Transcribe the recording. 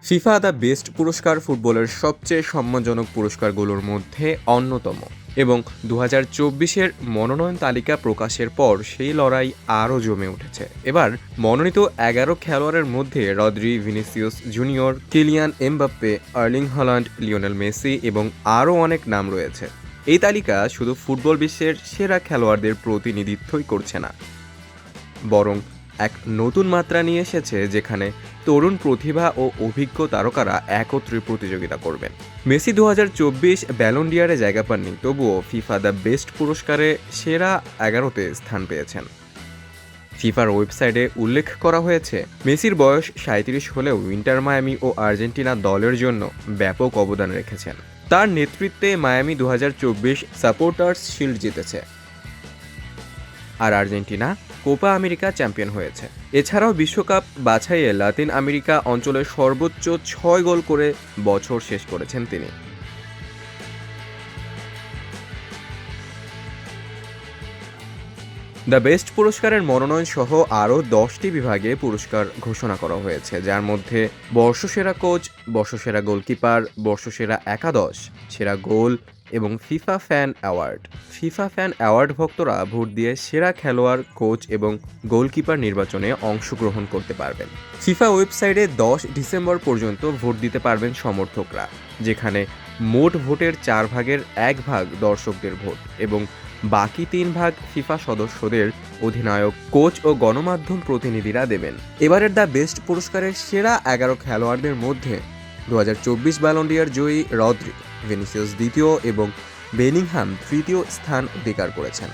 FIFA the best পুরস্কার ফুটবলের সবচেয়ে সম্মানজনক পুরস্কারগুলোর মধ্যে অন্যতম এবং 2024-এর মনোনয়ন তালিকা প্রকাশের পর সেই লড়াই আরও জমে উঠেছে। এবার মনোনীত 11 খেলোয়াড়ের মধ্যে Rodri, Vinicius junior, Kylian Mbappe, Erling Haaland, Lionel Messi এবং আরও অনেক নাম রয়েছে। এই তালিকা শুধু ফুটবল বিশ্বের সেরা খেলোয়াড়দের প্রতিনিধিত্বই করছে না, বরং এক নতুন মাত্রা নিয়ে এসেছে যেখানে তরুণ প্রতিভা ও অভিজ্ঞ তারকারা একত্রে প্রতিযোগিতা করবেন। মেসি 2024 ব্যালন ডি'অরে জায়গা পাননি, তবুও ফিফা দ্য বেস্ট পুরস্কারে সেরা 11তে স্থান পেয়েছেন। ফিফার ওয়েবসাইটে উল্লেখ করা হয়েছে, মেসির বয়স 37 হলেও ইন্টার মায়ামি ও আর্জেন্টিনা দলের জন্য ব্যাপক অবদান রেখেছেন। তার নেতৃত্বে মায়ামি 2024 সাপোর্টার্স শিল্ড জিতেছে, আর আর্জেন্টিনা কোপা আমেরিকা চ্যাম্পিয়ন হয়েছে। এছাড়াও বিশ্বকাপ বাছাইয়ে লাতিন আমেরিকা অঞ্চলের সর্বোচ্চ 6 গোল করে বছর শেষ করেছেন তিনি। দ্য বেস্ট পুরস্কারের মনোনয়ন সহ আরও 10টি বিভাগে পুরস্কার ঘোষণা করা হয়েছে, যার মধ্যে বর্ষসেরা কোচ, বর্ষসেরা গোলকিপার, বর্ষসেরা একাদশ, সেরা গোল এবং FIFA fan award. FIFA fan award ভক্তরা ভোট দিয়ে সেরা খেলোয়াড়, কোচ এবং গোলকিপার নির্বাচনে অংশগ্রহণ করতে পারবেন। ফিফা ওয়েবসাইটে 10 ডিসেম্বর পর্যন্ত ভোট দিতে পারবেন সমর্থকরা, যেখানে মোট ভোটের 4 ভাগের 1 ভাগ দর্শকদের ভোট এবং বাকি 3 ভাগ ফিফা সদস্যদের, অধিনায়ক, কোচ ও গণমাধ্যম প্রতিনিধিরা দেবেন। এবারের দ্য বেস্ট পুরস্কারের সেরা 11 খেলোয়াড়দের মধ্যে 2024 ব্যালন ডি'র জয়ী রদ্রি, ভিনিসিয়াস দ্বিতীয় এবং বেলিংহাম তৃতীয় স্থান অধিকার করেছেন।